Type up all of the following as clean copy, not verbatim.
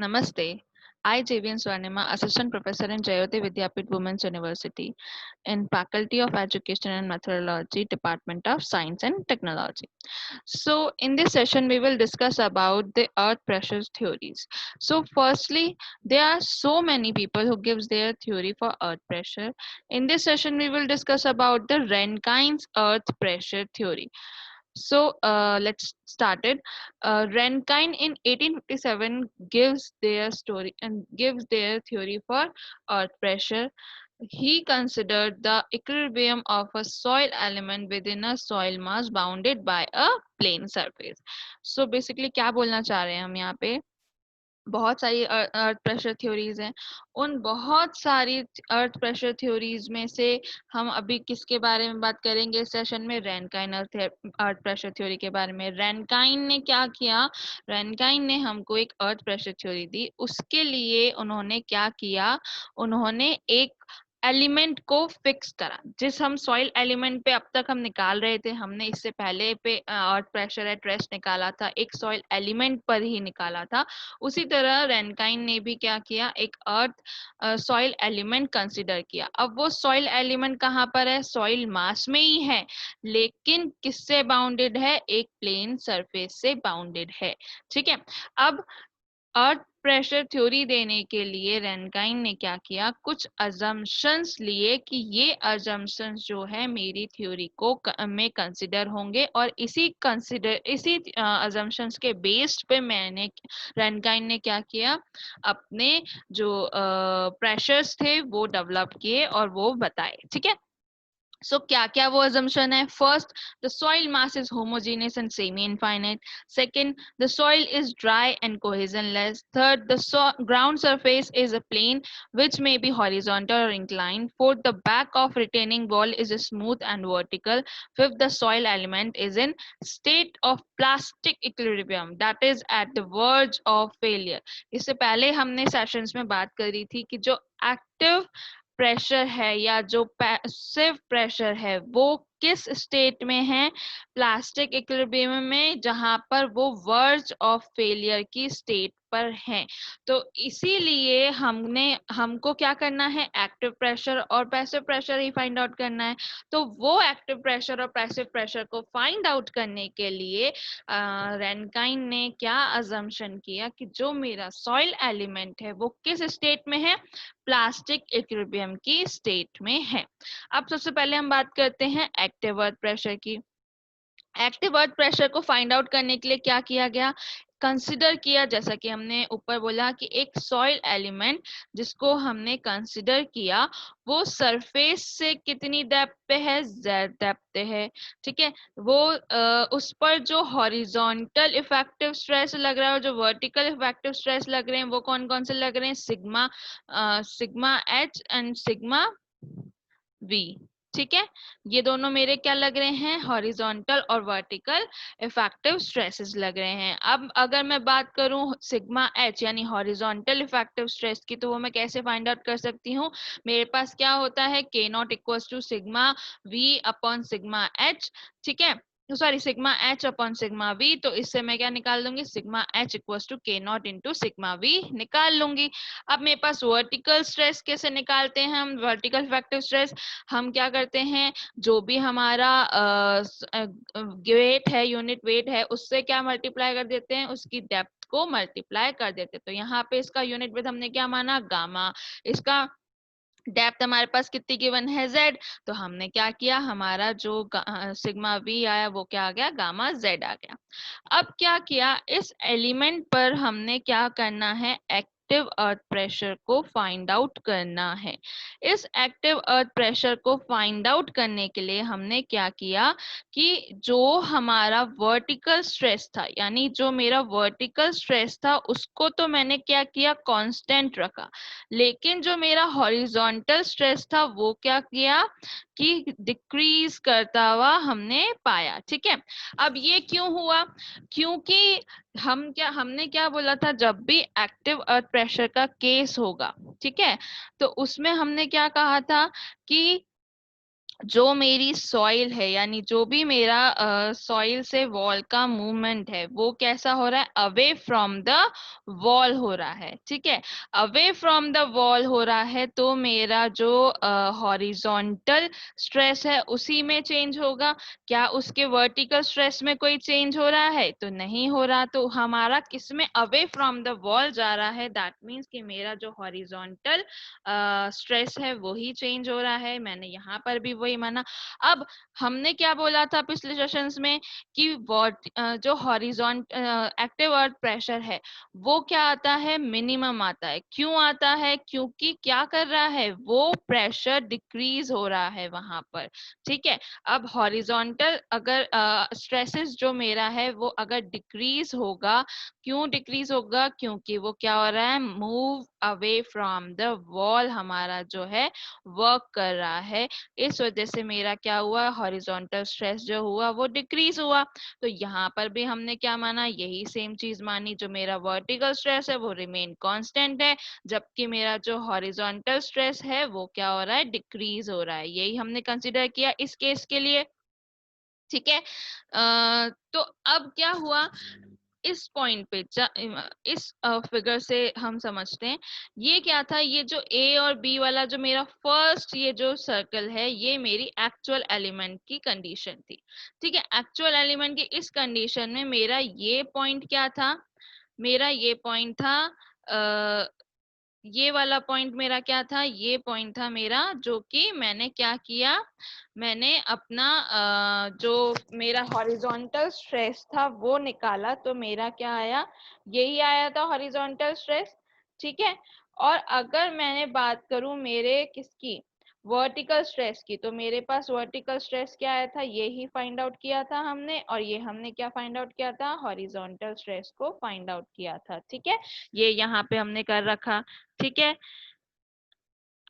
Namaste. I, JVN Swarnima, Assistant Professor in Jayoti Vidyapith Women's University in Faculty of Education and Methodology, Department of Science and Technology. So, in this session, we will discuss about the earth pressure theories. So, firstly, there are so many people who gives their theory for earth pressure. In this session, we will discuss about the Rankine's earth pressure theory. So let's start it. Rankine in 1857 gives their story and gives their theory for earth pressure. He considered the equilibrium of a soil element within a soil mass bounded by a plane surface. So basically क्या बोलना चाह रहे हैं हम यहाँ पे, बहुत सारी अर्थ प्रेशर थ्योरीज हैं। उन बहुत सारी अर्थ प्रेशर थ्योरीज में से हम अभी किसके बारे में बात करेंगे इस सेशन में? रैनकाइन अर्थ प्रेशर थ्योरी के बारे में। रैनकाइन ने क्या किया? रैनकाइन ने हमको एक अर्थ प्रेशर थ्योरी दी। उसके लिए उन्होंने क्या किया? उन्होंने एक एलिमेंट को फिक्स करा। जिस हम सॉइल एलिमेंट पे अब तक हम निकाल रहे थे, हमने इससे पहले पे अर्थ प्रेशर एट रेस्ट निकाला था, एक सॉइल एलिमेंट पर ही निकाला था। उसी तरह रेनकाइन ने भी क्या किया? एक अर्थ सॉइल एलिमेंट कंसिडर किया। अब वो सॉइल एलिमेंट कहाँ पर है? सॉइल मास में ही है, लेकिन किससे बाउंडेड है? एक प्लेन सरफेस से बाउंडेड है। ठीक है। अब अर्थ प्रेशर थ्योरी देने के लिए रेनकाइन ने क्या किया? कुछ अजम्पशंस लिए कि ये अजम्पशंस जो है मेरी थ्योरी को में कंसिडर होंगे, और इसी अजम्पशंस के बेस्ड पे मैंने रेनकाइन ने क्या किया? अपने जो प्रेशर्स थे वो डेवलप किए और वो बताए। ठीक है। So क्या क्या वो assumption है? First, the soil mass is homogeneous and semi-infinite. Second, the soil is dry and cohesionless. Third, the ground surface is a plane which may be horizontal or inclined. Fourth, the back of retaining wall is smooth and vertical. Fifth, the soil element is in state of plastic equilibrium, that is at the verge of failure. इससे पहले हमने sessions में बात करी थी कि जो active pressure है या जो पैसिव प्रेशर है वो किस स्टेट में है? प्लास्टिक इक्विलिब्रियम में, जहां पर वो वर्ज ऑफ फेलियर की स्टेट पर है। तो इसीलिए हमको क्या करना है? एक्टिव प्रेशर और पैसिव प्रेशर ही फाइंड आउट करना है। तो वो एक्टिव प्रेशर और पैसिव प्रेशर को फाइंड आउट करने के लिए रेनकाइन ने क्या अजम्पशन किया कि जो मेरा सॉइल एलिमेंट है वो किस स्टेट में है? प्लास्टिक इक्विलिब्रियम की स्टेट में है। अब सबसे पहले हम बात करते हैं एक्टिव अर्थ प्रेशर की। एक्टिव अर्थ प्रेशर को फाइंड आउट करने के लिए क्या किया गया? कंसिडर किया, जैसा कि हमने ऊपर बोला कि एक सॉइल एलिमेंट जिसको हमने कंसिडर किया वो सरफेस से कितनी डेप्थ पे है? z डेप्थ पे है। ठीक है। वो उस पर जो हॉरिजॉन्टल इफेक्टिव स्ट्रेस लग रहा है और जो वर्टिकल इफेक्टिव स्ट्रेस लग रहे हैं वो कौन कौन से लग रहे हैं? Sigma H and sigma we. ठीक है। ये दोनों मेरे क्या लग रहे हैं? हॉरिजॉन्टल और वर्टिकल इफेक्टिव स्ट्रेसेस लग रहे हैं। अब अगर मैं बात करूं सिग्मा एच यानी हॉरिजॉन्टल इफेक्टिव स्ट्रेस की, तो वो मैं कैसे फाइंड आउट कर सकती हूँ? मेरे पास क्या होता है? K naught equals to sigma v upon sigma h. ठीक है। Sorry, sigma h upon sigma v. तो इससे मैं क्या निकाल लूंगी? Sigma h equals to K naught into sigma v निकाल लूंगी। अब मेरे पास वर्टिकल स्ट्रेस कैसे निकालते हैं हम? वर्टिकल इफेक्टिव स्ट्रेस हम क्या करते हैं? जो भी हमारा वेट है, यूनिट वेट है, उससे क्या मल्टीप्लाई कर देते हैं? उसकी डेप्थ को मल्टीप्लाई कर देते हैं। तो यहाँ पे इसका यूनिट वेट हमने क्या माना? गामा। इसका डेप्थ हमारे पास कितनी गिवन है? z। तो हमने क्या किया? हमारा जो सिग्मा वी आया वो क्या आ गया? गामा z आ गया। अब क्या किया? इस एलिमेंट पर हमने क्या करना है? एक्टिव अर्थ प्रेशर को फाइंड आउट करना है। इस एक्टिव अर्थ प्रेशर को फाइंड आउट करने के लिए हमने क्या किया कि जो हमारा वर्टिकल स्ट्रेस था, यानी जो मेरा वर्टिकल स्ट्रेस था उसको तो मैंने क्या किया? कांस्टेंट रखा। लेकिन जो मेरा हॉरिजॉन्टल स्ट्रेस था वो क्या किया कि डिक्रीज करता हुआ हमने पाया। ठीक है। अब ये क्यों हुआ? क्योंकि हमने क्या बोला था? जब भी एक्टिव अर्थ प्रेशर का केस होगा, ठीक है, तो उसमें हमने क्या कहा था कि जो मेरी सॉइल है यानी जो भी मेरा सॉइल से वॉल का मूवमेंट है वो कैसा हो रहा है, अवे फ्रॉम द वॉल हो रहा है, ठीक है। अवे फ्रॉम द वॉल हो रहा है तो मेरा जो हॉरिजॉन्टल स्ट्रेस है उसी में चेंज होगा। क्या उसके वर्टिकल स्ट्रेस में कोई चेंज हो रहा है, तो नहीं हो रहा। तो हमारा किस में अवे फ्रॉम द वॉल जा रहा है, दैट मीन्स कि मेरा जो हॉरिजॉन्टल स्ट्रेस है वही चेंज हो रहा है। मैंने यहाँ पर भी वही माना। अब हमने क्या बोला था पिछले सेशंस में कि जो हॉरिजॉन्ट एक्टिव अर्थ प्रेशर है वो क्या आता है, मिनिमम आता है। क्यों आता है, क्योंकि क्या कर रहा है, वो प्रेशर डिक्रीज हो रहा है वहां पर, ठीक है। अब हॉरिजॉन्टल अगर स्ट्रेसेस जो मेरा है वो अगर डिक्रीज होगा, क्यों डिक्रीज होगा, क्योंकि वो क्या हो रहा है, move away from the wall हमारा जो है वर्क कर रहा है। इस वजह से मेरा क्या हुआ, हॉरिजॉन्टल स्ट्रेस जो हुआ वो डिक्रीज हुआ। तो यहाँ पर भी हमने क्या माना, यही सेम चीज मानी, जो मेरा वर्टिकल स्ट्रेस है वो रिमेन कांस्टेंट है, जबकि मेरा जो हॉरिजॉन्टल स्ट्रेस है वो क्या हो रहा है, डिक्रीज हो रहा है। यही हमने कंसिडर किया इस केस के लिए, ठीक है। तो अब क्या हुआ, इस पॉइंट पे इस फिगर से हम समझते हैं ये क्या था। ये जो ए और बी वाला जो मेरा फर्स्ट ये जो सर्कल है ये मेरी एक्चुअल एलिमेंट की कंडीशन थी, ठीक है। एक्चुअल एलिमेंट की इस कंडीशन में मेरा ये पॉइंट क्या था, मेरा ये पॉइंट था ये वाला पॉइंट मेरा क्या था, ये पॉइंट था मेरा, जो कि मैंने क्या किया, मैंने अपना जो मेरा हॉरिजॉन्टल स्ट्रेस था वो निकाला, तो मेरा क्या आया, यही आया था हॉरिजॉन्टल स्ट्रेस, ठीक है। और अगर मैंने बात करूं मेरे किसकी, वर्टिकल स्ट्रेस की, तो मेरे पास वर्टिकल स्ट्रेस क्या आया था, ये ही फाइंड आउट किया था हमने, और ये हमने क्या फाइंड आउट किया था, हॉरिजॉन्टल स्ट्रेस को फाइंड आउट किया था, ठीक है। ये यहाँ पे हमने कर रखा, ठीक है।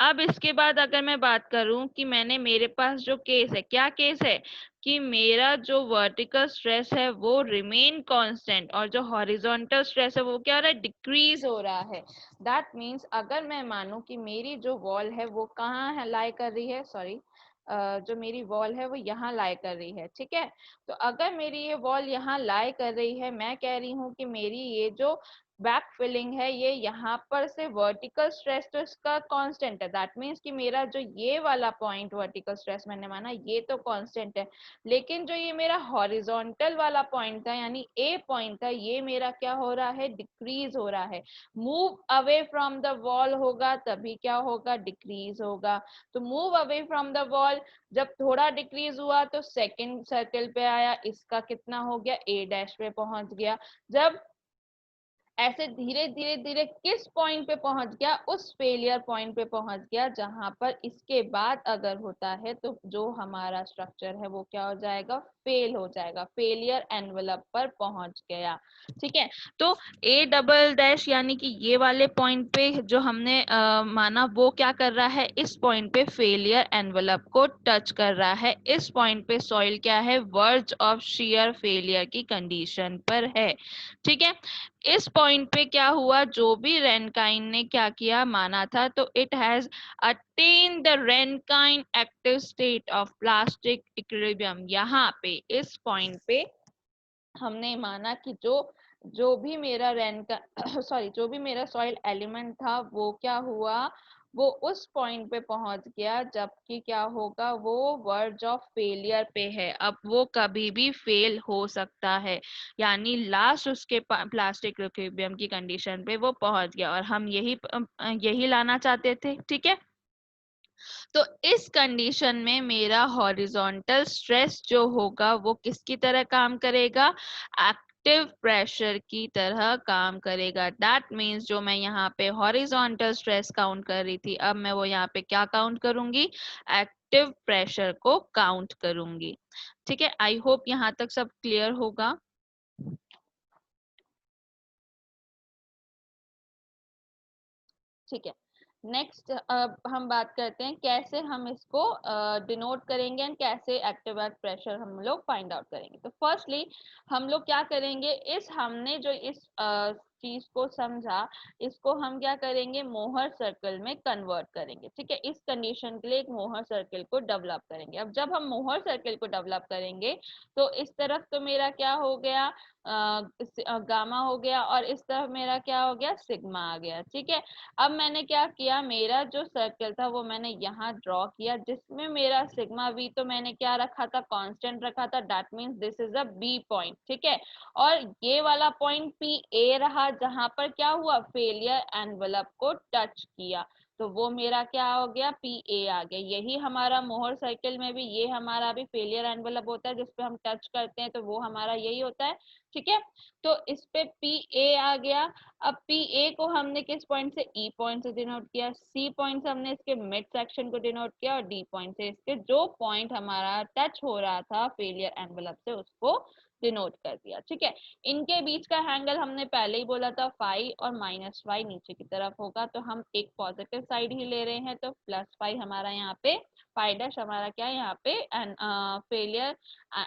अब इसके बाद अगर मैं बात करूं कि मैंने मेरे पास जो केस है, क्या केस है कि मेरा जो वर्टिकल स्ट्रेस है वो रिमेन कांस्टेंट और जो हॉरिजॉन्टल स्ट्रेस है वो क्या हो रहा है, डिक्रीज हो रहा है। दैट मींस अगर मैं मानूं कि मेरी जो वॉल है वो कहाँ है, लाई कर रही है, सॉरी, जो मेरी वॉल है वो यहाँ लाई कर रही है, ठीक है। तो अगर मेरी ये वॉल यहाँ लाई कर रही है, मैं कह रही हूँ कि मेरी ये जो बैक फिलिंग है ये यहाँ पर से वर्टिकल स्ट्रेस तो इसका कांस्टेंट है, दैट मीन्स कि मेरा जो ये वाला पॉइंट वर्टिकल स्ट्रेस मैंने माना ये तो कांस्टेंट है, लेकिन जो ये मेरा हॉरिजॉन्टल वाला पॉइंट था यानी ए पॉइंट था, ये मेरा क्या हो रहा है, डिक्रीज हो रहा है। Move away from the wall होगा तभी क्या होगा, डिक्रीज होगा। तो move away from the wall जब थोड़ा डिक्रीज हुआ तो सेकेंड सर्कल पे आया, इसका कितना हो गया, ए डैश पे पहुंच गया। जब ऐसे धीरे धीरे धीरे किस पॉइंट पे पहुंच गया, उस फेलियर पॉइंट पे पहुंच गया जहां पर इसके बाद अगर होता है तो जो हमारा स्ट्रक्चर है वो क्या हो जाएगा, फेल हो जाएगा, फेलियर एनवेलप पर पहुंच गया, ठीक है। तो ए डबल डैश यानी कि ये वाले पॉइंट पे जो हमने माना वो क्या कर रहा है, इस पॉइंट पे फेलियर एनवेलप को टच कर रहा है। इस पॉइंट पे सॉइल क्या है, वर्ज ऑफ शेयर फेलियर की कंडीशन पर है, ठीक है। इस पॉइंट पे क्या हुआ, जो भी रेनकाइन ने क्या किया माना था, तो it has attain the Rankine active state of plastic equilibrium. यहाँ पे इस पॉइंट पे हमने माना कि जो भी मेरा रेन का सॉरी जो भी मेरा सॉइल एलिमेंट था वो क्या हुआ, वो उस पॉइंट पे पहुंच गया जबकि क्या होगा, वो वर्ज ऑफ फेलियर पे है। अब वो कभी भी फेल हो सकता है, यानी लास्ट उसके प्लास्टिक इक्विलिब्रियम की कंडीशन पे वो पहुंच गया और हम यही लाना चाहते थे, ठीक है। तो इस कंडीशन में मेरा हॉरिजॉन्टल स्ट्रेस जो होगा वो किसकी तरह काम करेगा, एक्टिव प्रेशर की तरह काम करेगा। दैट मीन्स जो मैं यहाँ पे हॉरिजॉन्टल स्ट्रेस काउंट कर रही थी, अब मैं वो यहाँ पे क्या काउंट करूंगी, एक्टिव प्रेशर को काउंट करूंगी, ठीक है। आई होप यहाँ तक सब क्लियर होगा। ठीक है, नेक्स्ट अब हम बात करते हैं कैसे हम इसको डिनोट करेंगे एंड कैसे एक्टिव अर्थ प्रेशर हम लोग फाइंड आउट करेंगे। तो फर्स्टली हम लोग क्या करेंगे, इस हमने जो इस चीज को समझा, इसको हम क्या करेंगे, मोहर सर्कल में कन्वर्ट करेंगे। ठीक है, इस कंडीशन के लिए एक मोहर सर्कल को डेवलप करेंगे। अब जब हम मोहर सर्कल को डेवलप करेंगे तो इस तरफ तो मेरा क्या हो गया, गामा हो गया, और इस तरफ मेरा क्या हो गया, सिग्मा आ गया। ठीक है, अब मैंने क्या किया, मेरा जो सर्कल था वो मैंने यहाँ ड्रॉ किया, जिसमें मेरा सिग्मा वी तो मैंने क्या रखा था, कांस्टेंट रखा था। That means this is a B point. ठीक है, और ये वाला पॉइंट पी ए रहा, जहां पर क्या हुआ, फेलियर एनवलप को टच किया, तो वो मेरा क्या हो गया, पी ए आ गया। यही हमारा मोहर सर्कल में भी ये हमारा भी फेलियर एनवलप होता है, जिसपे हम टच करते हैं तो वो हमारा यही होता है। ठीक है, तो इस पे पी ए आ गया। अब पी ए को हमने किस पॉइंट से, ई पॉइंट से डिनोट किया, सी पॉइंट से हमने इसके मिड सेक्शन को डिनोट किया, और डी पॉइंट से इसके जो पॉइंट हमारा टच हो रहा था फेलियर एनवलप से उसको डिनोट कर दिया। ठीक है, इनके बीच का एंगल हमने पहले ही बोला था फाई और माइनस फाई नीचे की तरफ होगा, तो हम एक पॉजिटिव साइड ही ले रहे हैं, तो प्लस फाई हमारा यहाँ पे, फाई डैश हमारा क्या है यहाँ पे फेलियर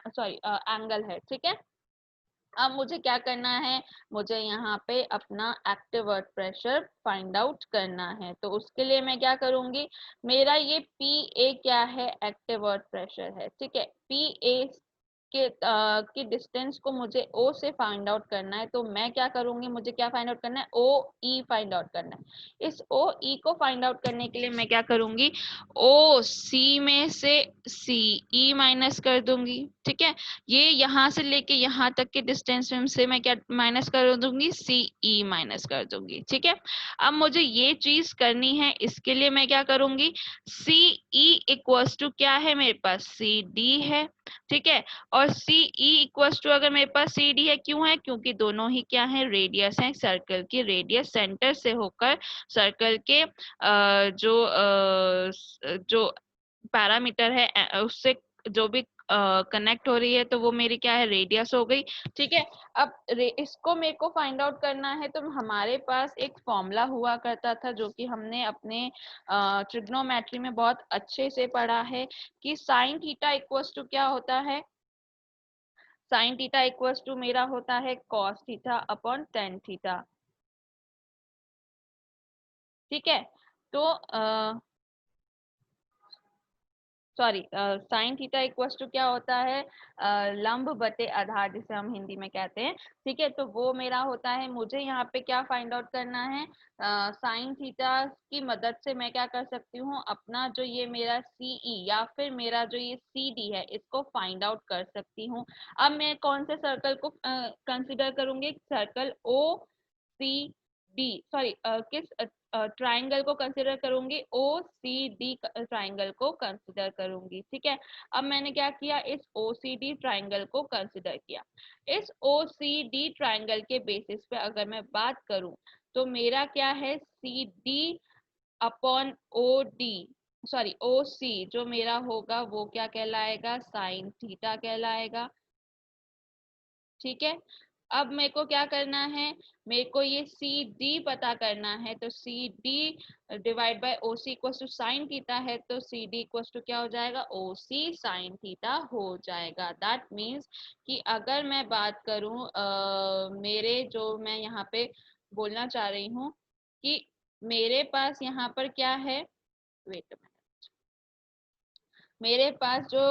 सॉरी एंगल है। ठीक है, अब मुझे क्या करना है, मुझे यहाँ पे अपना active earth pressure find out करना है। तो उसके लिए मैं क्या करूंगी, मेरा ये पी ए क्या है, एक्टिव अर्थ प्रेशर है। ठीक है, पी ए की डिस्टेंस को मुझे ओ से फाइंड आउट करना है, तो मैं क्या करूंगी, मुझे क्या फाइंड आउट करना है, ओ ई फाइंड आउट करना है। इस ओ ई को फाइंड आउट करने के लिए मैं क्या करूंगी, ओ सी में से सी ई माइनस कर दूंगी। ठीक है, ये यहाँ से लेके यहाँ तक के डिस्टेंस में से मैं क्या माइनस कर दूंगी, सी ई माइनस कर दूंगी। ठीक है, अब मुझे ये चीज करनी है, इसके लिए मैं क्या करूंगी, सी ई इक्वल्स टू क्या है मेरे पास, सी डी है। ठीक है, और सी ई इक्वल्स टू अगर मेरे पास सी डी है, क्यों है, क्योंकि दोनों ही क्या है, रेडियस है। सर्कल की रेडियस सेंटर से होकर सर्कल के जो पैरामीटर है उससे जो भी कनेक्ट हो रही है, तो वो मेरी क्या है, रेडियस हो गई। ठीक है, अब इसको मेरे को फाइंड आउट करना है, तो हमारे पास एक फॉर्मूला हुआ करता था जो कि हमने अपने ट्रिग्नोमेट्री में बहुत अच्छे से पढ़ा है, कि साइन थीटा इक्वल्स टू क्या होता है, साइन थीटा इक्वल्स टू मेरा होता है cos theta upon tan theta. ठीक है, तो sorry, sine theta equals to क्या होता है, लंब बटे आधार, जिसे हम हिंदी में कहते हैं। ठीक है, तो वो मेरा होता है, मुझे यहाँ पे क्या फाइंड आउट करना है, साइन थीटा की मदद से मैं क्या कर सकती हूँ, अपना जो ये मेरा सीई या फिर मेरा जो ये सी डी है, इसको फाइंड आउट कर सकती हूँ। अब मैं कौन से सर्कल को कंसिडर करूंगी, circle O C D, sorry किस ट्राइंगल को कंसिडर करूंगी, ओ सी डी ट्राइंगल को कंसिडर करूंगी। ठीक है, अब मैंने क्या किया, इस ओ सी डी ट्राइंगल को कंसिडर किया। इस ओ सी डी ट्राइंगल के बेसिस पे अगर मैं बात करूं, तो मेरा क्या है, C D upon O D, sorry O C जो मेरा होगा वो क्या कहलाएगा, साइन थीटा कहलाएगा। ठीक है, अब मेरे को क्या करना है, मेरे को ये सी डी पता करना है, तो C D divide by O C equal to sine theta है, तो सी डी इक्वल टू क्या हो जाएगा, ओ सी साइन थीटा हो जाएगा। दैट मीन्स कि अगर मैं बात करूं मेरे जो मैं यहाँ पे बोलना चाह रही हूँ कि मेरे पास यहाँ पर क्या है, वेट, मेरे पास जो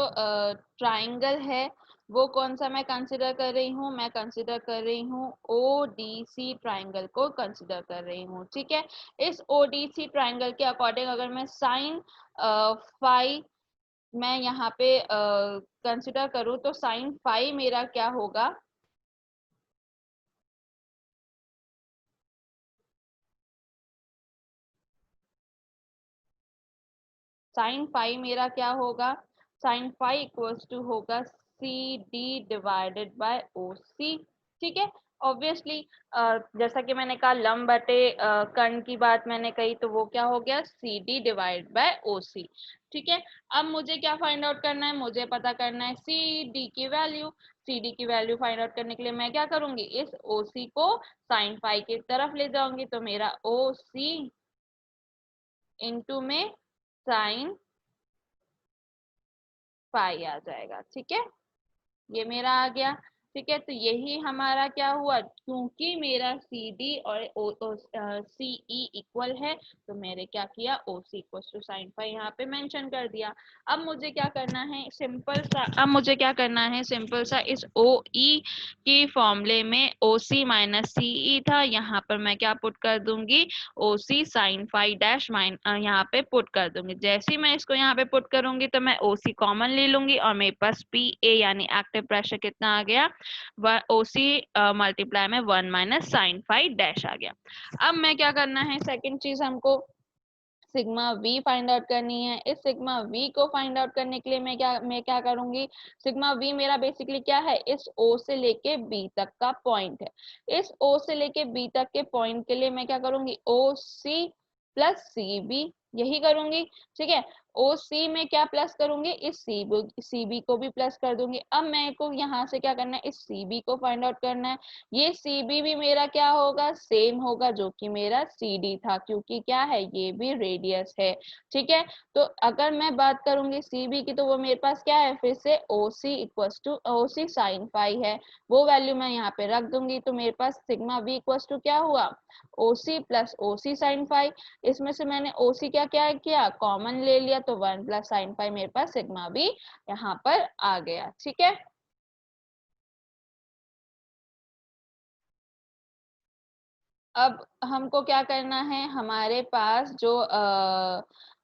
ट्राइंगल है वो कौन सा मैं कंसिडर कर रही हूँ, मैं कंसिडर कर रही हूँ ओ डी सी ट्राइंगल को कंसिडर कर रही हूँ। ठीक है, इस ओ डी सी ट्राइंगल के अकॉर्डिंग अगर मैं साइन फाई मैं यहाँ पे कंसिडर करूँ, तो साइन फाई मेरा क्या होगा, साइन फाई मेरा क्या होगा, साइन फाई इक्वल्स टू होगा C D divided by O सी। ठीक है, ऑब्वियसली जैसा कि मैंने कहा लंब बटे कर्ण की बात मैंने कही, तो वो क्या हो गया, सी डी डिवाइड बाय ओ सी। ठीक है, अब मुझे क्या फाइंड आउट करना है, मुझे पता करना है सी डी की वैल्यू। सी डी की वैल्यू फाइंड आउट करने के लिए मैं क्या करूंगी, इस ओ सी को साइन फाई की तरफ ले जाऊंगी, तो मेरा ओ सी इंटू में साइन फाई आ जाएगा। ठीक है, ये मेरा आ गया। ठीक है, तो यही हमारा क्या हुआ, क्योंकि मेरा सी डी और सीई इक्वल है तो मैंने क्या किया, ओ C equal to sine phi यहाँ पे मेंशन कर दिया। अब मुझे क्या करना है सिंपल सा इस ओ ई की फॉर्मूले में ओ सी माइनस सीई था, यहाँ पर मैं क्या पुट कर दूंगी, ओ सी साइन फाई डैश यहाँ पे पुट कर दूंगी। जैसे ही मैं इसको यहाँ पे पुट करूंगी तो मैं ओ सी कॉमन ले लूंगी और मेरे पास पी ए यानी एक्टिव प्रेशर कितना आ गया, ओ सी मल्टीप्लाई में 1 माइनस साइन फाई डैश आ गया। अब मैं क्या करना है, सेकेंड चीज हमको सिग्मा वी फाइंड आउट करनी है। इस सिग्मा वी को फाइंड आउट करने के लिए मैं क्या करूंगी, सिग्मा वी मेरा बेसिकली क्या है, इस ओ से लेके बी तक का पॉइंट है। इस ओ से लेके बी तक के पॉइंट के लिए मैं क्या करूंगी, O C plus C B यही करूंगी। ठीक है, ओ सी में क्या प्लस करूंगी, इस सी बी को भी प्लस कर दूंगी। अब मेरे को यहाँ से क्या करना है, इस सी बी को फाइंड आउट करना है। ये सी बी भी मेरा क्या होगा, सेम होगा जो कि मेरा सी डी था, क्योंकि क्या है, ये भी रेडियस है। ठीक है, तो अगर मैं बात करूंगी सी बी की तो वो मेरे पास क्या है, फिर से ओ सी इक्वल्स टू ओ सी साइन फाई है, वो वैल्यू मैं यहाँ पे रख दूंगी। तो मेरे पास सिग्मा वी इक्वल्स टू क्या हुआ, ओ सी प्लस ओ सी साइन फाई। इसमें से मैंने ओ सी क्या क्या किया, कॉमन ले लिया, तो 1 प्लस साइन फाई मेरे पास सिग्मा वी यहाँ पर आ गया। ठीक है, अब हमको क्या करना है, हमारे पास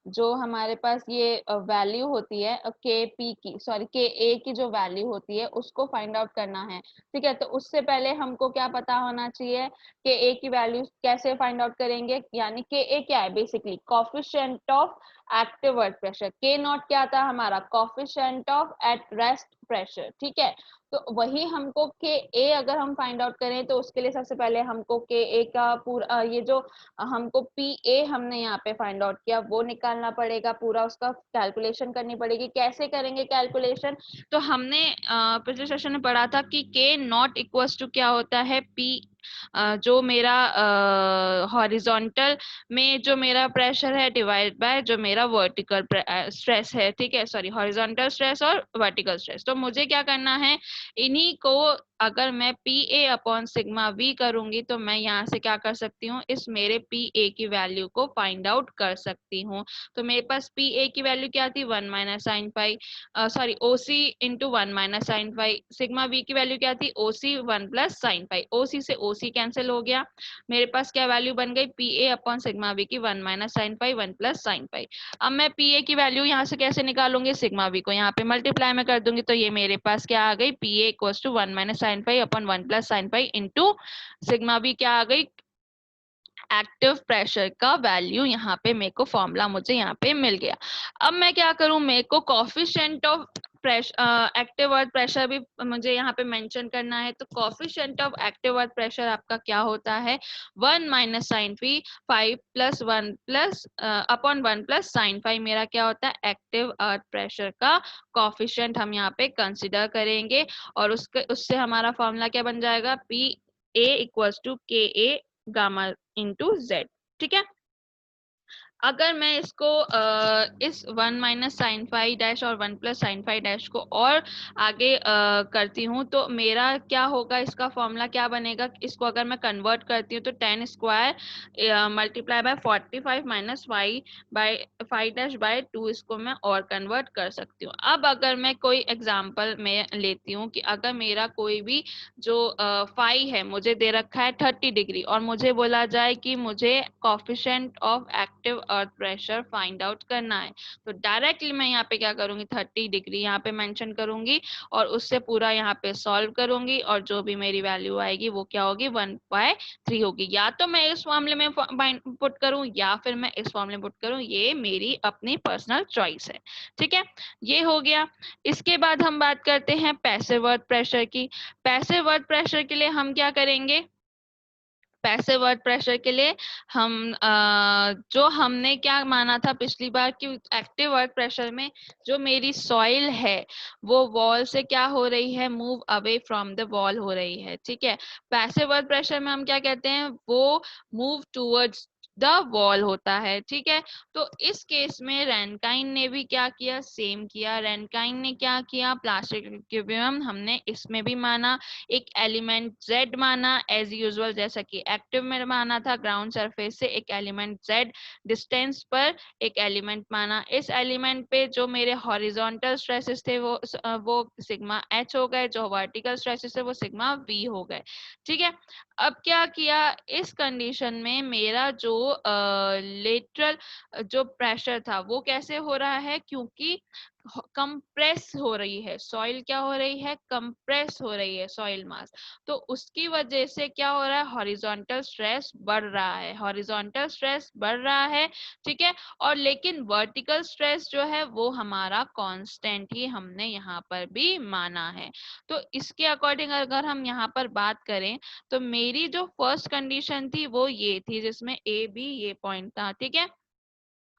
जो हमारे पास ये वैल्यू होती है के पी की, सॉरी के ए की जो वैल्यू होती है उसको फाइंड आउट करना है। ठीक है, तो उससे पहले हमको क्या पता होना चाहिए, के ए की वैल्यू कैसे फाइंड आउट करेंगे, यानी के ए क्या है, basically coefficient of active work pressure. के नॉट क्या था हमारा, coefficient of at rest pressure. ठीक है, तो वही हमको के ए अगर हम फाइंड आउट करें तो उसके लिए सबसे पहले हमको के ए का पूरा ये जो हमको पी ए हमने यहाँ पे फाइंड आउट किया वो निकालना पड़ेगा, पूरा उसका कैलकुलेशन करनी पड़ेगी। कैसे करेंगे कैलकुलेशन, तो हमने पिछले सेशन में पढ़ा था कि के नॉट इक्वल्स टू क्या होता है, पी जो मेरा हॉरिजॉन्टल में जो मेरा प्रेशर है डिवाइड बाय जो मेरा वर्टिकल स्ट्रेस है। ठीक है, सॉरी, हॉरिजॉन्टल स्ट्रेस और वर्टिकल स्ट्रेस। तो मुझे क्या करना है, इन्हीं को अगर मैं P A upon sigma we करूंगी तो मैं यहाँ से क्या कर सकती हूँ, इस मेरे पी ए की वैल्यू को फाइंड आउट कर सकती हूँ। तो मेरे पास पी ए की वैल्यू क्या थी, 1 minus sine phi, sorry O C into 1 minus sine phi. Sigma we की वैल्यू क्या थी, O C 1 plus sine phi. O C से ओ सी कैंसिल हो गया, मेरे पास क्या वैल्यू बन गई, P A upon sigma we की 1 minus sine phi 1 plus sine phi. अब मैं पी ए की वैल्यू यहाँ से कैसे निकालूंगी, सिग्मा वी को यहाँ पे मल्टीप्लाई में कर दूंगी, तो ये मेरे पास क्या आ गई, P A equals to 1 minus sine phi upon 1 plus sine phi into sigma v क्या आ गई, एक्टिव प्रेशर का वैल्यू। यहाँ पे मेरे को फॉर्मूला मुझे यहाँ पे मिल गया। अब मैं क्या करूं, मेरे को coefficient of pressure active earth pressure भी मुझे यहाँ पे मेंशन करना है। तो coefficient of active earth pressure आपका क्या होता है, 1 माइनस साइन फी 5 plus 1 plus upon 1 plus sign five मेरा क्या होता है, एक्टिव अर्थ प्रेशर का कोफिशिएंट हम यहाँ पे कंसिडर करेंगे। और उससे हमारा फॉर्मूला क्या बन जाएगा, पी ए इक्वल्स टू के ए गामा इंटू जेड। ठीक है, अगर मैं इसको इस 1 माइनस साइन फाइव डैश और 1 प्लस साइन फाइव डैश को और आगे करती हूँ तो मेरा क्या होगा, इसका फॉर्मूला क्या बनेगा, इसको अगर मैं कन्वर्ट करती हूँ तो 10 square multiply by 45 minus five by 5 dash by 2, इसको मैं और कन्वर्ट कर सकती हूँ। अब अगर मैं कोई एग्जाम्पल में लेती हूँ कि अगर मेरा कोई भी जो फाई है मुझे दे रखा है 30 डिग्री और मुझे बोला जाए कि मुझे coefficient of active earth pressure find out करना है, तो डायरेक्टली मैं यहाँ पे क्या करूंगी, 30 डिग्री यहाँ पे मेंशन करूंगी और उससे पूरा यहाँ पे सॉल्व करूंगी और जो भी मेरी वैल्यू आएगी वो क्या होगी, 1/3 होगी। या तो मैं इस फॉर्मूले में पुट करूं या फिर मैं इस फॉर्मूले में पुट करूं, ये मेरी अपनी पर्सनल चॉइस है। ठीक है, ये हो गया। इसके बाद हम बात करते हैं पैसिव अर्थ प्रेशर की। पैसिव अर्थ प्रेशर के लिए हम क्या करेंगे, पैसिव अर्थ प्रेशर के लिए हम जो हमने क्या माना था पिछली बार कि एक्टिव अर्थ प्रेशर में जो मेरी सॉइल है वो वॉल से क्या हो रही है, move away from the wall हो रही है। ठीक है, पैसिव अर्थ प्रेशर में हम क्या कहते हैं, वो मूव टूवर्ड्स द वॉल होता है, ठीक है। तो इस केस में रैनकाइन ने भी क्या किया, सेम किया। रैनकाइन ने क्या किया, प्लास्टिक इक्विलिब्रियम हमने इसमें भी माना, एक एलिमेंट Z माना एज यूजुअल, जैसा कि एक्टिव में माना था, ग्राउंड सरफेस से एक एलिमेंट Z डिस्टेंस पर एक एलिमेंट माना। इस एलिमेंट पे जो मेरे हॉरिजॉन्टल स्ट्रेसेस थे वो सिग्मा H हो गए, जो वर्टिकल स्ट्रेसेस थे वो सिग्मा V हो गए, ठीक है। अब क्या किया, इस कंडीशन में मेरा जो लेटरल जो प्रेशर था वो कैसे हो रहा है, क्योंकि कंप्रेस हो रही है सॉइल, क्या हो रही है, कंप्रेस हो रही है सॉइल मास। तो उसकी वजह से क्या हो रहा है, हॉरिजॉन्टल स्ट्रेस बढ़ रहा है, हॉरिजॉन्टल स्ट्रेस बढ़ रहा है, ठीक है। और लेकिन वर्टिकल स्ट्रेस जो है वो हमारा कांस्टेंट ही हमने यहाँ पर भी माना है। तो इसके अकॉर्डिंग अगर हम यहाँ पर बात करें तो मेरी जो फर्स्ट कंडीशन थी वो ये थी, जिसमें ए बी ये पॉइंट था, ठीक है,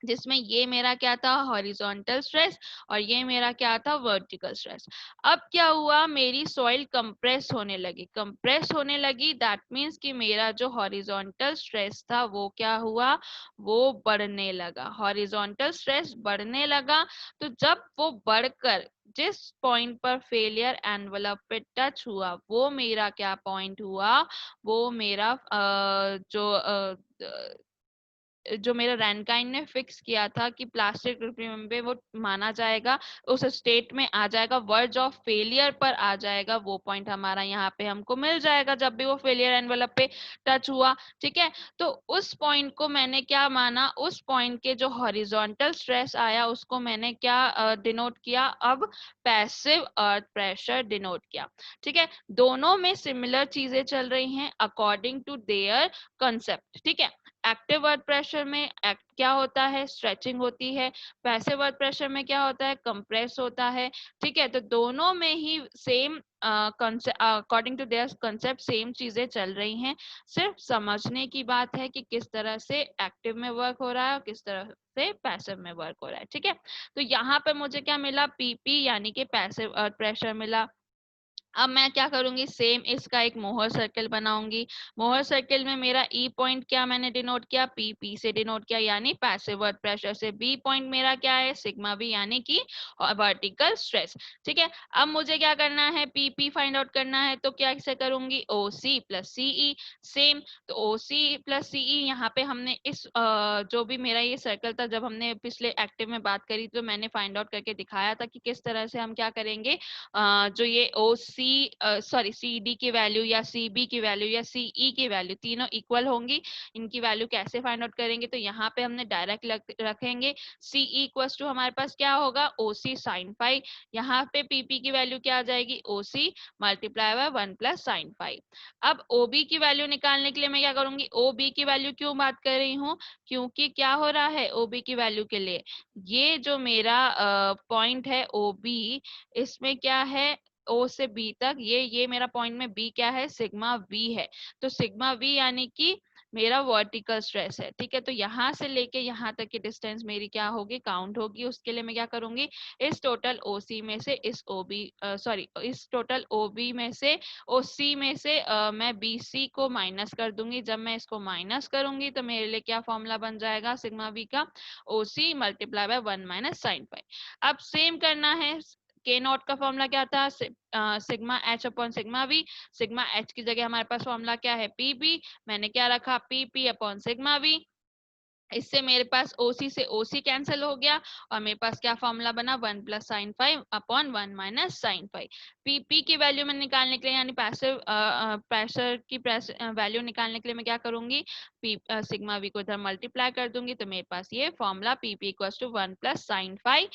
जिसमें ये मेरा क्या था, हॉरिजॉन्टल स्ट्रेस, और ये मेरा क्या था, वर्टिकल स्ट्रेस। अब क्या हुआ, मेरी सॉइल कंप्रेस होने लगी, कंप्रेस होने लगी, दैट मींस कि मेरा जो हॉरिजॉन्टल स्ट्रेस था वो क्या हुआ, वो बढ़ने लगा, हॉरिजॉन्टल स्ट्रेस बढ़ने लगा। तो जब वो बढ़कर जिस पॉइंट पर फेलियर एनवलप पे टच हुआ वो मेरा क्या पॉइंट हुआ, वो मेरा जो मेरा रैनकाइन ने फिक्स किया था कि प्लास्टिक इक्विलिब्रियम पे वो माना जाएगा, उस स्टेट में आ जाएगा, वर्ज ऑफ फेलियर पर आ जाएगा, वो पॉइंट हमारा यहाँ पे हमको मिल जाएगा जब भी वो फेलियर एनवेलप पे टच हुआ, ठीक है। तो उस पॉइंट को मैंने क्या माना, उस पॉइंट के जो हॉरिजॉन्टल स्ट्रेस आया उसको मैंने क्या डिनोट किया, अब पैसिव अर्थ प्रेशर डिनोट किया, ठीक है। दोनों में सिमिलर चीजें चल रही हैं अकॉर्डिंग टू देयर कंसेप्ट, ठीक है। एक्टिव अर्थ प्रेशर में क्या होता है, स्ट्रेचिंग होती है, पैसिव अर्थ प्रेशर में क्या होता है, कंप्रेस होता है, ठीक है। तो दोनों में ही same according to their concept same चीजें चल रही हैं, सिर्फ समझने की बात है कि किस तरह से एक्टिव में वर्क हो रहा है और किस तरह से पैसिव में वर्क हो रहा है, ठीक है। तो यहाँ पे मुझे क्या मिला, पीपी यानी कि पैसिव अर्थ प्रेशर मिला। अब मैं क्या करूंगी, सेम इसका एक मोहर सर्कल बनाऊंगी। मोहर सर्कल में मेरा ई पॉइंट क्या मैंने डिनोट किया, पी पी से डिनोट किया, यानी पैसिव वर्क प्रेशर से। बी पॉइंट मेरा क्या है, सिग्मा बी यानी कि वर्टिकल स्ट्रेस, ठीक है। अब मुझे क्या करना है, पी पी फाइंड आउट करना है, तो क्या से करूंगी, O C plus CE, same. तो ओ सी प्लस सीई यहाँ पे हमने इस जो भी मेरा ये सर्कल था, जब हमने पिछले एक्टिव में बात करी तो मैंने फाइंड आउट करके दिखाया था कि किस तरह से हम क्या करेंगे, जो ये ओ सी सॉरी सी डी की वैल्यू या सी बी की वैल्यू या सी ई की वैल्यू तीनों इक्वल होंगी, इनकी वैल्यू कैसे फाइंड आउट करेंगे, तो यहाँ पे हमने डायरेक्ट रखेंगे, सी ई इक्वल टू हमारे पास क्या होगा, ओ सी साइन फाइव, यहाँ पे पीपी की वैल्यू क्या आ जाएगी, ओ सी मल्टीप्लाई बाय 1 + sin5। अब ओ बी की वैल्यू निकालने के लिए मैं क्या करूंगी, ओ बी की वैल्यू क्यों बात कर रही हूँ, क्योंकि क्या हो रहा है, ओ बी की वैल्यू के लिए ये जो मेरा पॉइंट है ओ बी, इसमें क्या है, ओ से बी तक ये मेरा पॉइंट में बी क्या है, सिग्मा वी है। तो सिग्मा वी यानी कि मेरा वर्टिकल स्ट्रेस है, ठीक है। तो यहाँ से लेके यहाँ तक की डिस्टेंस मेरी क्या होगी, काउंट होगी। उसके लिए मैं क्या करूंगी, इस टोटल ओ सी में से इस ओ बी सॉरी इस टोटल ओ बी में से ओ सी में से मैं बी सी को माइनस कर दूंगी। जब मैं इसको माइनस करूंगी तो मेरे लिए क्या फॉर्मूला बन जाएगा सिग्मा वी का, ओ सी मल्टीप्लाई बाय 1 - sin5। अब सेम करना है, के नॉट का फॉर्मूला क्या था, sigma h upon sigma we. Sigma H की जगह हमारे पास फॉर्मूला क्या है, पी बी, मैंने क्या रखा, P P upon sigma we. इससे मेरे पास OC से OC कैंसिल हो गया और मेरे पास क्या फॉर्मूला बना, 1 + sin5 अपॉन 1 - sin5। पी की वैल्यू में निकालने के लिए यानी पैसिव प्रेशर की वैल्यू निकालने के लिए मैं क्या करूंगी, पी सिग्मा वी को इधर मल्टीप्लाई कर दूंगी, तो मेरे पास ये formula P P equal to 1 + sin5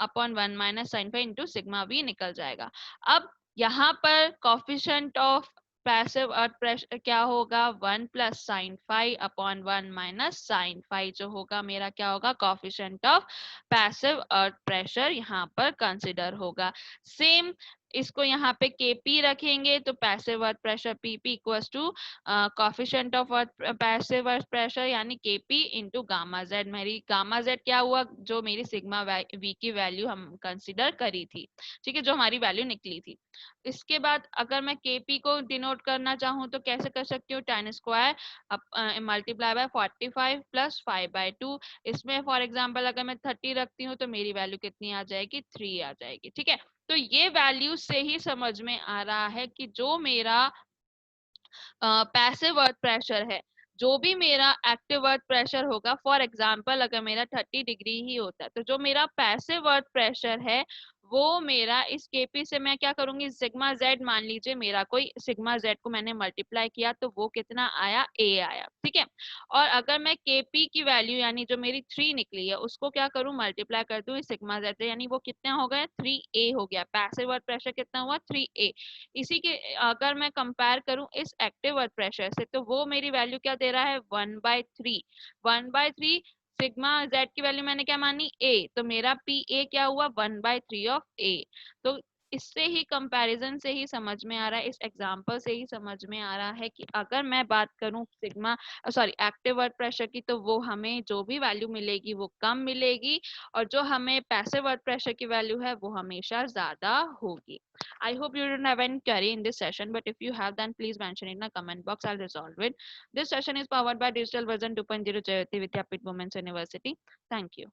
upon 1 - sin5 into sigma v निकल जाएगा। अब यहाँ पर coefficient of passive earth pressure क्या होगा, 1 + sin5 अपॉन 1 - sin5 जो होगा मेरा क्या होगा, coefficient of passive earth pressure यहाँ पर कंसिडर होगा। सेम इसको यहाँ पे केपी रखेंगे तो passive earth pressure P P equals to coefficient of earth passive earth pressure यानी केपी इंटू गामा जेड। मेरी गामा जेड क्या हुआ, जो मेरी सिग्मा वी की वैल्यू हम कंसिडर करी थी, ठीक है, जो हमारी वैल्यू निकली थी। इसके बाद अगर मैं केपी को डिनोट करना चाहूँ तो कैसे कर सकती हूँ, ten square multiply by 45 plus 5/2। इसमें फॉर एग्जाम्पल अगर मैं 30 रखती हूँ तो मेरी वैल्यू कितनी आ जाएगी, 3 आ जाएगी, ठीक है। तो ये वैल्यू से ही समझ में आ रहा है कि जो मेरा पैसिव अर्थ प्रेशर है, जो भी मेरा एक्टिव अर्थ प्रेशर होगा, फॉर एग्जांपल अगर मेरा 30 डिग्री ही होता है, तो जो मेरा पैसिव अर्थ प्रेशर है वो मेरा इस केपी से मैं क्या करूंगी, सिग्मा जेड, मान लीजिए मेरा कोई सिग्मा जेड को मैंने मल्टीप्लाई किया तो वो कितना आया, ए आया, ठीक है। और अगर मैं केपी की वैल्यू यानी जो मेरी 3 निकली है उसको क्या करूं, मल्टीप्लाई कर दूं इस सिग्मा जेड से, यानी वो कितना हो गया, 3a हो गया। पैसिव अर्थ प्रेशर कितना हुआ, 3a। इसी के अगर मैं कंपेयर करूं इस एक्टिव अर्थ प्रेशर से तो वो मेरी वैल्यू क्या दे रहा है, 1/3। 1/3 सिग्मा जेड की वैल्यू मैंने क्या मानी, ए, तो मेरा पी ए क्या हुआ, 1/3 ऑफ ए। तो इससे ही कंपैरिजन से ही समझ में आ रहा है, इस एग्जांपल से ही समझ में आ रहा है कि अगर मैं बात करूं sigma sorry active earth pressure की, तो वो हमें जो भी वैल्यू मिलेगी वो कम मिलेगी, और जो हमें पैसिव अर्थ प्रेशर की वैल्यू है वो हमेशा ज्यादा होगी। I hope you don't have any query in this session, but if you have, then please mention it in the comment box. I'll resolve it. This session is powered by Digital Version 2.0 Jayati Vidyapeeth Women's University. Thank you.